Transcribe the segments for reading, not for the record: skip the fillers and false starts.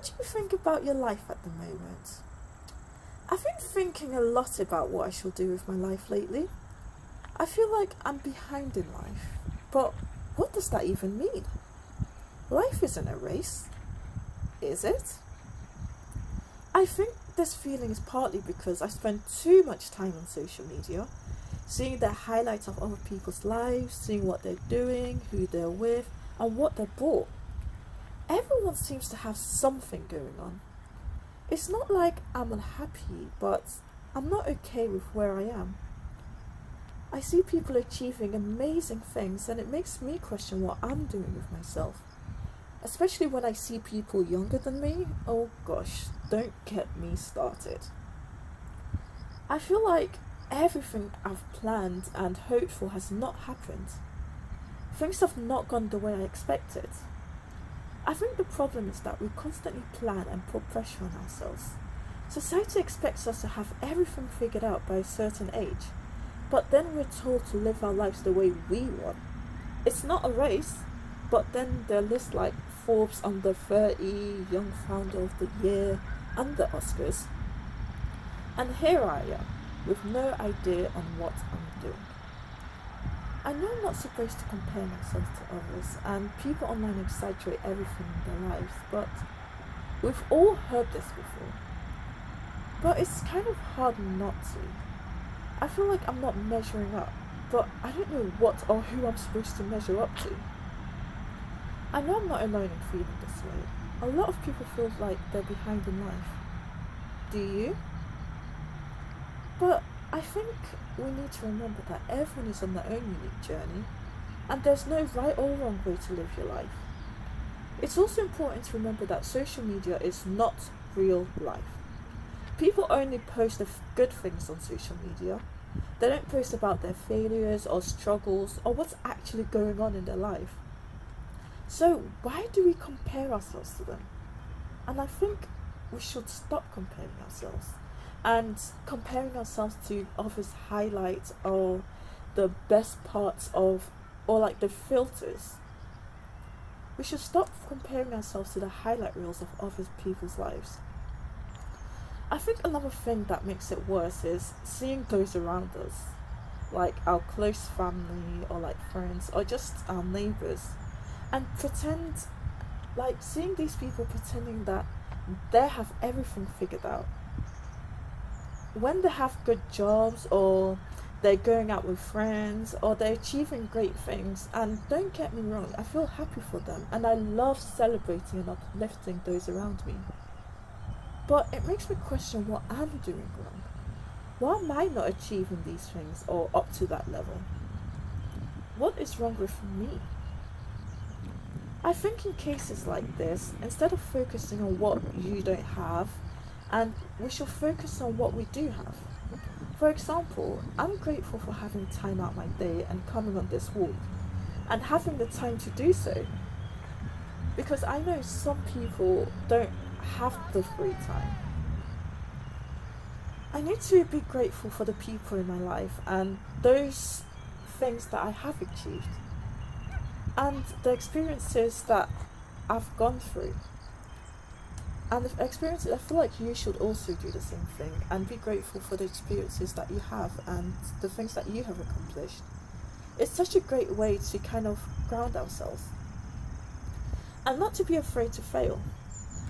do you think about your life at the moment? I've been thinking a lot about what I shall do with my life lately. I feel like I'm behind in life, but what does that even mean? Life isn't a race, is it? I think this feeling is partly because I spend too much time on social media, seeing the highlights of other people's lives, seeing what they're doing, who they're with, and what they bought. Everyone seems to have something going on. It's not like I'm unhappy, but I'm not okay with where I am. I see people achieving amazing things and it makes me question what I'm doing with myself. Especially when I see people younger than me. Oh gosh, don't get me started. I feel like everything I've planned and hoped for has not happened. Things have not gone the way I expected. I think the problem is that we constantly plan and put pressure on ourselves. Society expects us to have everything figured out by a certain age, but then we're told to live our lives the way we want. It's not a race, but then there are lists like Forbes under 30, Young Founder of the Year, and the Oscars. And here I am, with no idea on what I'm doing. I know I'm not supposed to compare myself to others, and people online exaggerate everything in their lives, but we've all heard this before. But it's kind of hard not to. I feel like I'm not measuring up, but I don't know what or who I'm supposed to measure up to. I know I'm not alone in feeling this way. A lot of people feel like they're behind in life. Do you? But I think we need to remember that everyone is on their own unique journey, and there's no right or wrong way to live your life. It's also important to remember that social media is not real life. People only post the good things on social media. They don't post about their failures or struggles or what's actually going on in their life. So why do we compare ourselves to them? And I think we should stop comparing ourselves and comparing ourselves to others' highlights or the best parts of, or like the filters. We should stop comparing ourselves to the highlight reels of other people's lives. I think another thing that makes it worse is seeing those around us, like our close family or like friends or just our neighbours, and seeing these people pretending that they have everything figured out. When they have good jobs or they're going out with friends or they're achieving great things, and don't get me wrong, I feel happy for them and I love celebrating and uplifting those around me. But it makes me question what I'm doing wrong. Why am I not achieving these things or up to that level? What is wrong with me? I think in cases like this, instead of focusing on what you don't have, and we should focus on what we do have. For example, I'm grateful for having time out my day and coming on this walk, and having the time to do so. Because I know some people don't have the free time. I need to be grateful for the people in my life and those things that I have achieved and the experiences that I've gone through. And the experiences, I feel like you should also do the same thing and be grateful for the experiences that you have and the things that you have accomplished. It's such a great way to kind of ground ourselves. And not to be afraid to fail.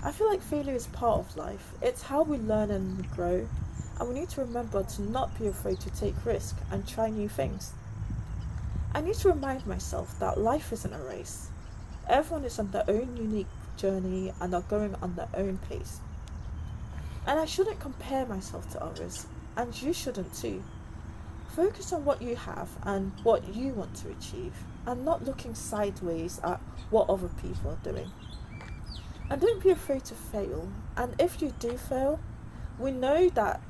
I feel like failure is part of life. It's how we learn and grow. And we need to remember to not be afraid to take risks and try new things. I need to remind myself that life isn't a race. Everyone is on their own unique journey and are going on their own pace. And I shouldn't compare myself to others, and you shouldn't too. Focus on what you have and what you want to achieve, and not looking sideways at what other people are doing. And don't be afraid to fail. And if you do fail, we know that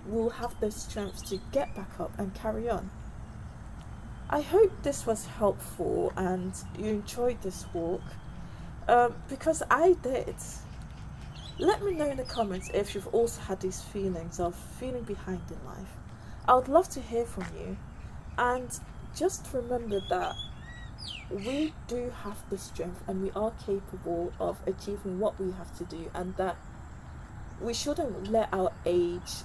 we'll have the strength to get back up and carry on. I hope this was helpful and you enjoyed this walk, because I did. Let me know in the comments if you've also had these feelings of feeling behind in life. I would love to hear from you. And just remember that we do have the strength and we are capable of achieving what we have to do, and that we shouldn't let our age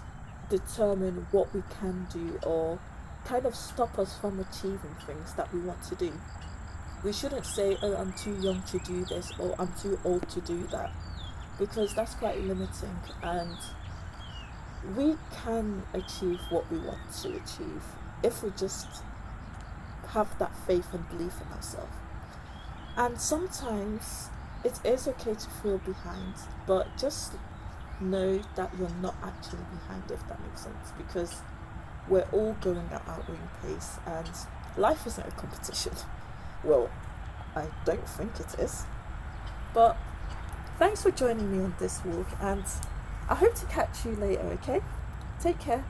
determine what we can do or kind of stop us from achieving things that we want to do. We shouldn't say, oh, I'm too young to do this or I'm too old to do that, because that's quite limiting, and we can achieve what we want to achieve if we just have that faith and belief in ourselves. And sometimes it is okay to feel behind, but just know that you're not actually behind, if that makes sense, because we're all going at our own pace and life isn't a competition. Well, I don't think it is. But thanks for joining me on this walk, and I hope to catch you later, okay? Take care.